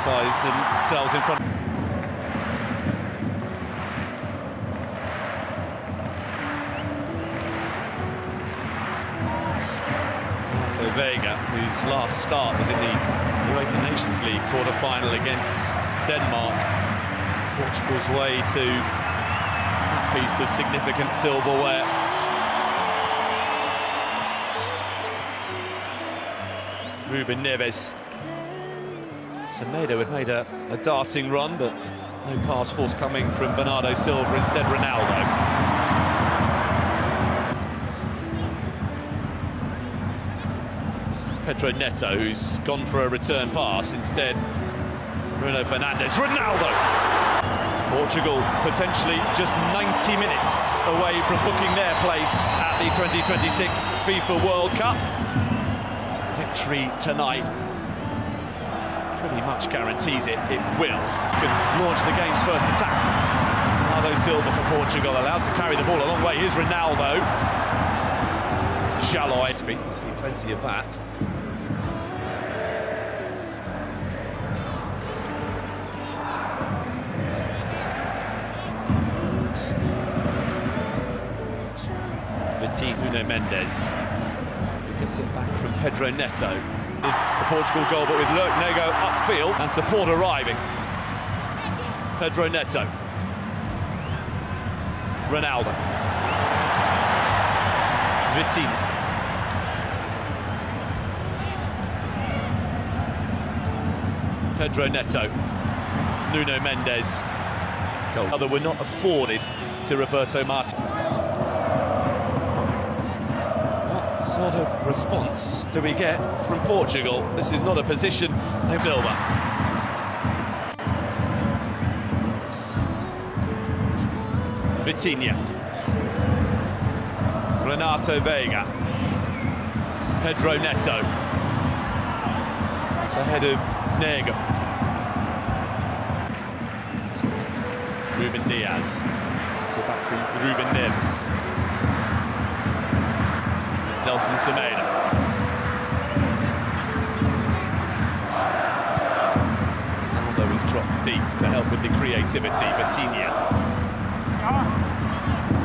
emphasise themselves in front. So Vega, whose last start was in the UEFA Nations League quarter-final against Denmark, Portugal's way to a piece of significant silverware. Ruben Neves. Semedo had made a darting run, but no pass forthcoming from Bernardo Silva, instead Ronaldo. Pedro Neto, who's gone for a return pass, instead Bruno Fernandes. Ronaldo! Portugal potentially just 90 minutes away from booking their place at the 2026 FIFA World Cup. Victory tonight pretty much guarantees it will. Could launch the game's first attack. Bernardo Silva for Portugal, allowed to carry the ball a long way. Here's Ronaldo. Shallow speed, we've seen plenty of that. Nuno Mendes gets it back from Pedro Neto. The Portugal goal, but with Nego upfield and support arriving. Pedro Neto. Ronaldo. Vitinha. Pedro Neto. Nuno Mendes. Goal. Other were not afforded to Roberto Martinez. What sort of response do we get from Portugal? This is not a position. Silva. Vitinha. Renato Vega. Pedro Neto. Ahead of Nego. Ruben Diaz. So back from Ruben Neves. Nelson Semedo. Ronaldo has dropped deep to help with the creativity. Vitinha.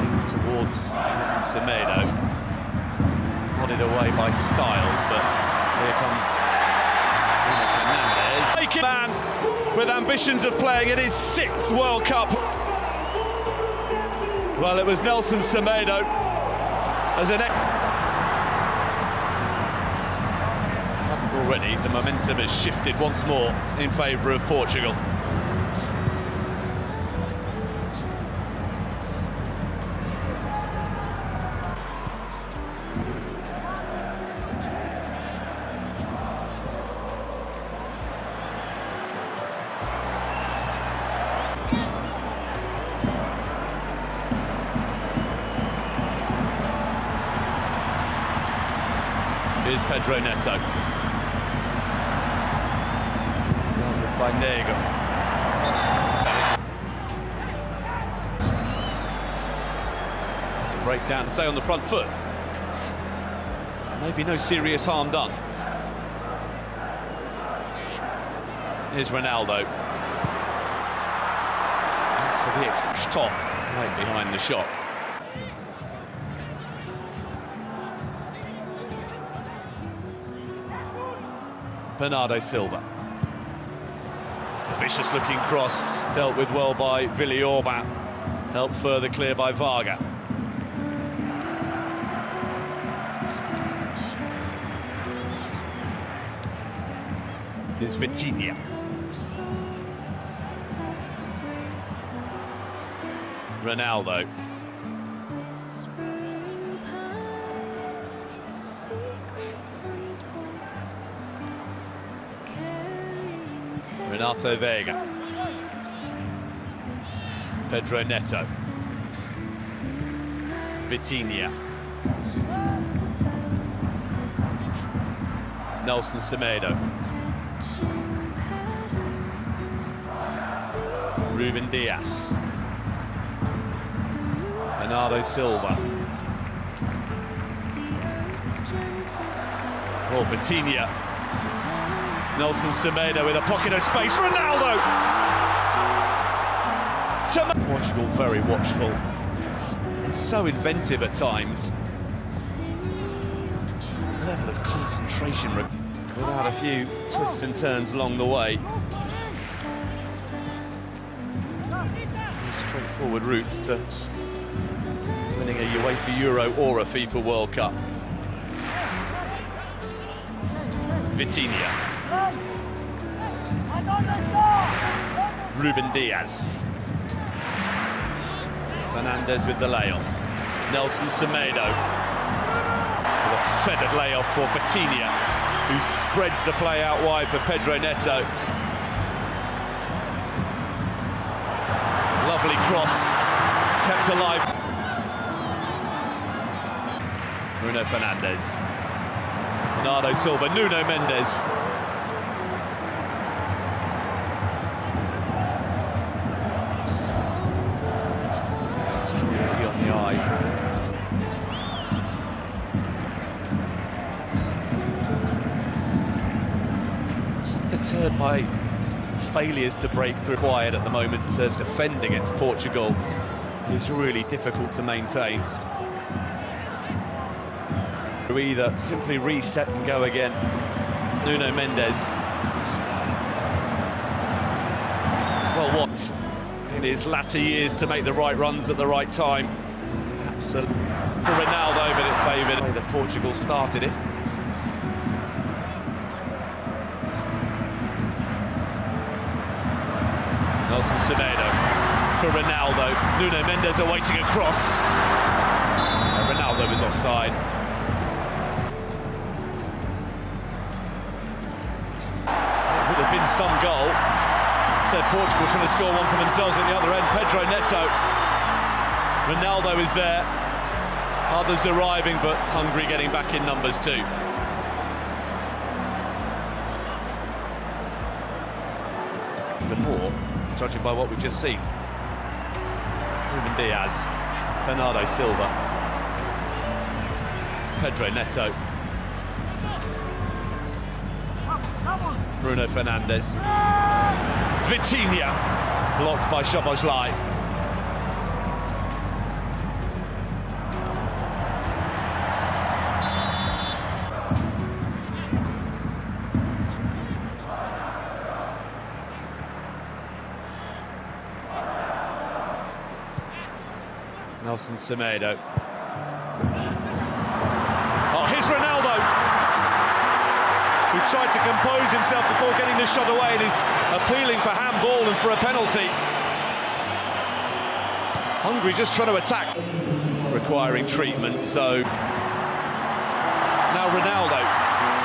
Deep towards Nelson Semedo. Nodded away by Styles, but here comes Fernandes. Man with ambitions of playing in his 6th World Cup. Well, it was Nelson Semedo as an already. The momentum has shifted once more in favour of Portugal. Here's Pedro Neto. Grounded by Nego. Breakdown to stay on the front foot. So maybe no serious harm done. Here's Ronaldo. For the top, right behind the shot. Bernardo Silva. It's a vicious looking cross, dealt with well by Villiorba, helped further clear by Varga. Here's Vitinha. Ronaldo. Renato Vega. Pedro Neto. Vitinha. Nelson Semedo. Ruben Diaz. Bernardo Silva. Oh, Vitinha. Nelson Semedo with a pocket of space. Ronaldo! Portugal very watchful and so inventive at times. Level of concentration without a few twists and turns along the way. Straightforward route to winning a UEFA Euro or a FIFA World Cup. Vitinha. Ruben Diaz. Fernandez with the layoff. Nelson Semedo. With a feathered layoff for Vitinha, who spreads the play out wide for Pedro Neto. Lovely cross, kept alive. Bruno Fernandes. Bernardo Silva, Nuno Mendes. So easy on the eye. Deterred by failures to break through. Quiet at the moment to defend against Portugal is really difficult to maintain. Either simply reset and go again. Nuno Mendes. Well, what in his latter years to make the right runs at the right time. Absolutely. For Ronaldo, but it favoured the way that Portugal started it. Nelson Semedo for Ronaldo. Nuno Mendes awaiting a cross. Ronaldo was offside. Would have been some goal. Instead, Portugal trying to score one for themselves at the other end. Pedro Neto. Ronaldo is there. Others arriving, but Hungary getting back in numbers too. Even more, judging by what we've just seen. Ruben Diaz. Bernardo Silva. Pedro Neto. Bruno Fernandes. Vitinha, blocked by Szoboszlai. Nelson Semedo. Oh, here's Ronaldo, who tried to compose himself before getting the shot away and is appealing for handball and for a penalty. Hungary just trying to attack, requiring treatment, so now Ronaldo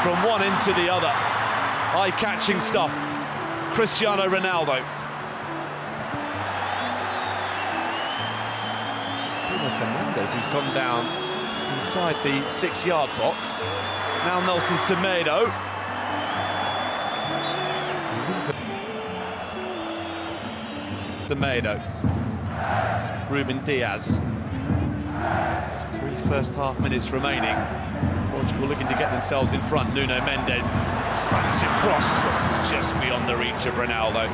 from one end to the other. Eye-catching stuff. Cristiano Ronaldo. It's Bruno Fernandes who's gone down inside the 6-yard box. Now Nelson Semedo. Semedo. Ruben Diaz. 3 first-half minutes remaining. Portugal looking to get themselves in front. Nuno Mendes. Expansive cross. It's just beyond the reach of Ronaldo.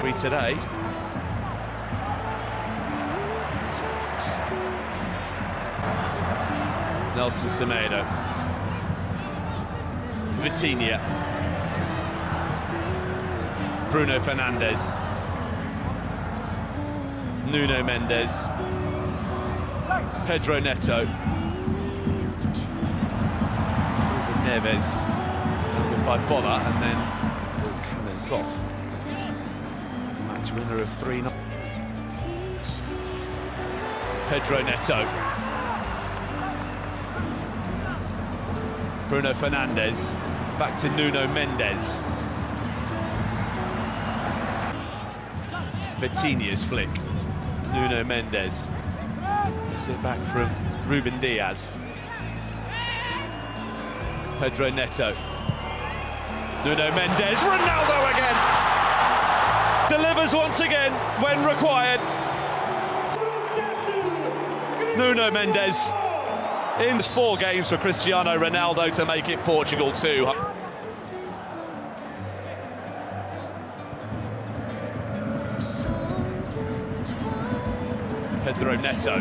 Free today. Nelson Semedo. Vitinha. Bruno Fernandes. Nuno Mendes. Pedro Neto. Neves. By Bola, and then cannons off. Match winner of 3-0. Pedro Neto. Bruno Fernandes. Back to Nuno Mendes. Vitinha's flick. Nuno Mendes. Gets it back from Ruben Diaz. Pedro Neto. Nuno Mendes. Ronaldo again. Delivers once again when required. Nuno Mendes. In 4 games for Cristiano Ronaldo to make it Portugal 2. Pedro Neto.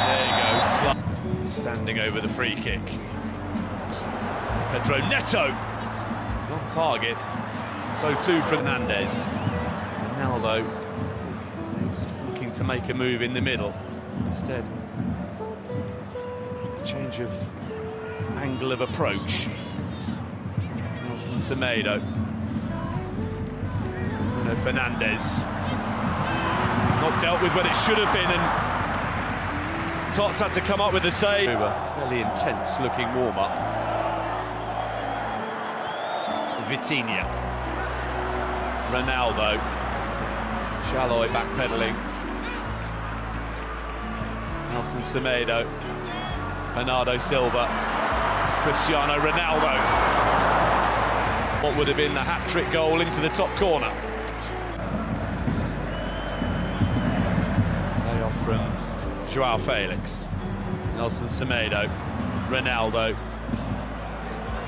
There you go, standing over the free kick. Pedro Neto is on target. So too Fernandez. Ronaldo is looking to make a move in the middle. Instead, a change of angle of approach. Nelson Semedo. Bruno Fernandes. Not dealt with when it should have been, and Tots had to come up with a save. Fairly intense looking warm-up. Vitinha. Ronaldo. Shalloy backpedaling. Nelson Semedo. Bernardo Silva. Cristiano Ronaldo. What would have been the hat-trick goal into the top corner. Layoff from Joao Felix. Nelson Semedo. Ronaldo.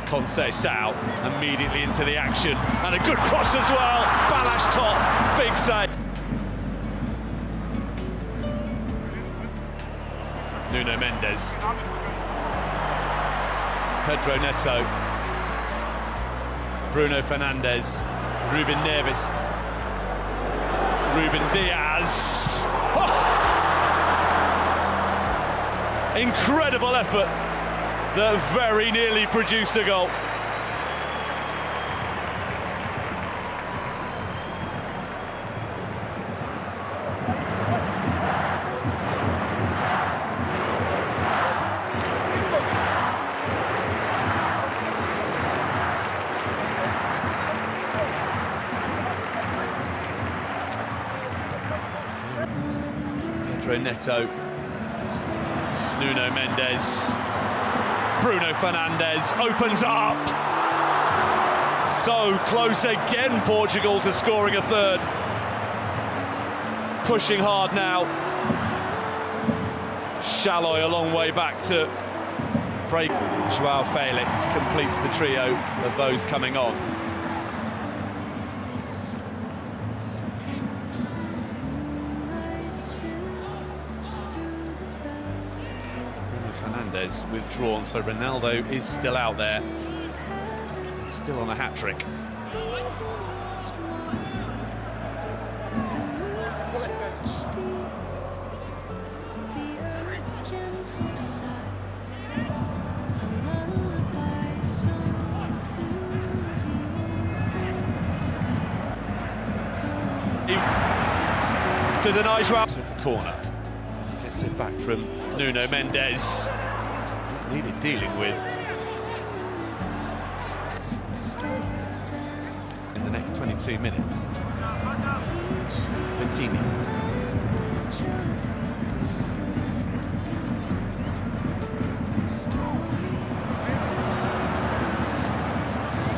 Conceição immediately into the action, and a good cross as well. Balash top, big save. Nuno Mendes. Pedro Neto. Bruno Fernandes. Ruben Neves. Ruben Diaz. Oh! Incredible effort that very nearly produced a goal. Pedro Neto. Nuno Mendes. Bruno Fernandes opens up. So close again, Portugal, to scoring a third. Pushing hard now. Shalloy a long way back to break. Joao Felix completes the trio of those coming on. Fernandes withdrawn, so Ronaldo is still out there, still on a hat-trick. To the nice corner, gets it back from Nuno Mendes. Needed dealing with in the next 22 minutes. Vitinha.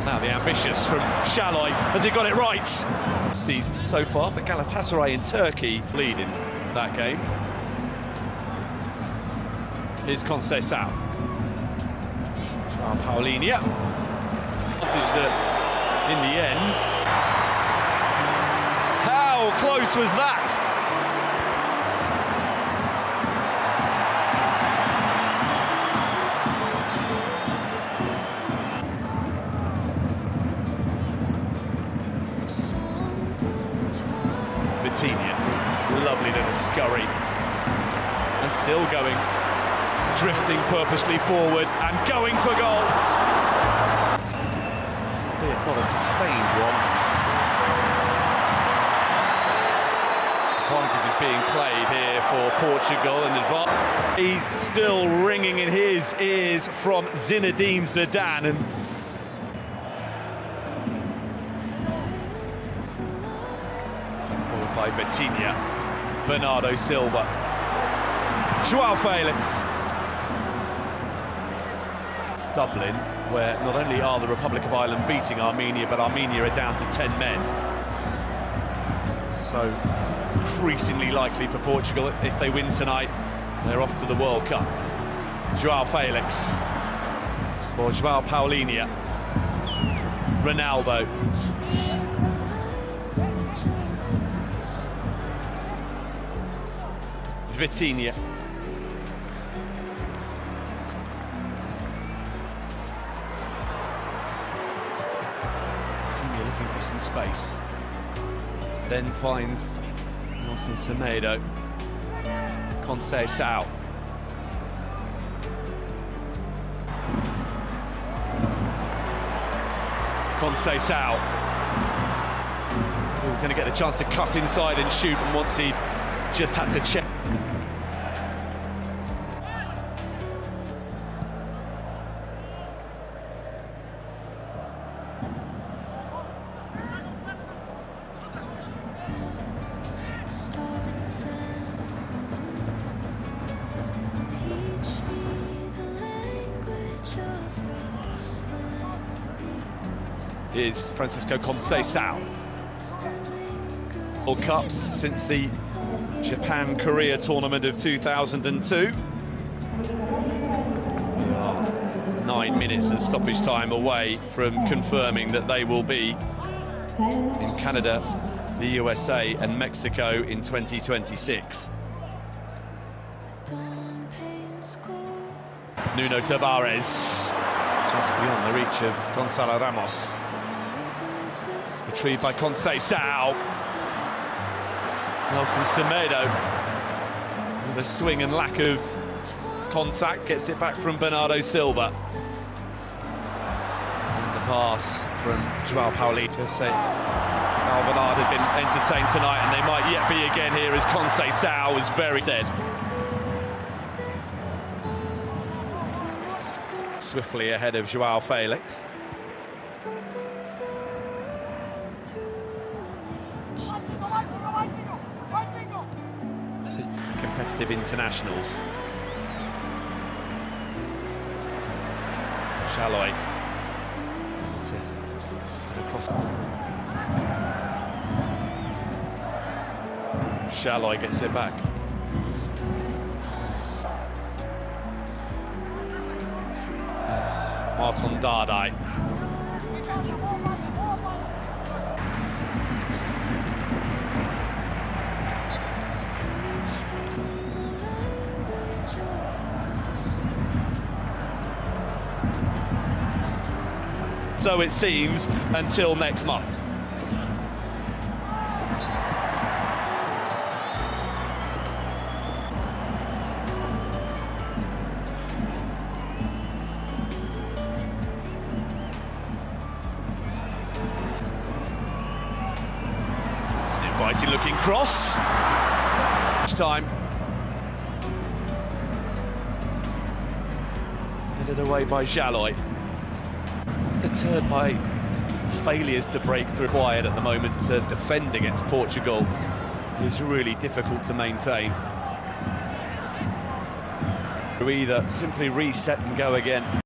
Now the ambitious from Shalloy. Has he got it right? Season so far for Galatasaray in Turkey, leading that game. Here's Conceição. Paulinho. Advantage that in the end. How close was that? Vitinha. Lovely little scurry. And still going. Drifting purposely forward and going for goal. Albeit not a sustained one. Advantage is being played here for Portugal, and he's still ringing in his ears from Zinedine Zidane. And followed by Vitinha, Bernardo Silva, Joao Felix. Dublin, where not only are the Republic of Ireland beating Armenia, but Armenia are down to 10 men. So increasingly likely for Portugal, if they win tonight, they're off to the World Cup. Joao Felix for Joao Paulinho. Ronaldo. Vitinha. Vitinha looking for some space. Then finds Nelson Semedo. Conceição. Conceição. He's going to get the chance to cut inside and shoot, and once he just had to check. Is Francisco Conceição. World Cups since the Japan-Korea tournament of 2002. 9 minutes of stoppage time away from confirming that they will be in Canada, the USA and Mexico in 2026. Nuno Tavares, just beyond the reach of Gonzalo Ramos. Retrieved by Conceição. Nelson Semedo, with a swing and lack of contact, gets it back from Bernardo Silva. And the pass from João Paulinho. Just say Alvarado had been entertained tonight, and they might yet be again here as Conceição was very dead. Swiftly ahead of João Felix. This is competitive internationals. Shalloy. Shalloy gets it back. Martin Dardai. So it seems until next month. It's an inviting looking cross. Time. Headed away by Shalloy. Deterred by failures to break through required at the moment to defend against Portugal is really difficult to maintain. We either simply reset and go again.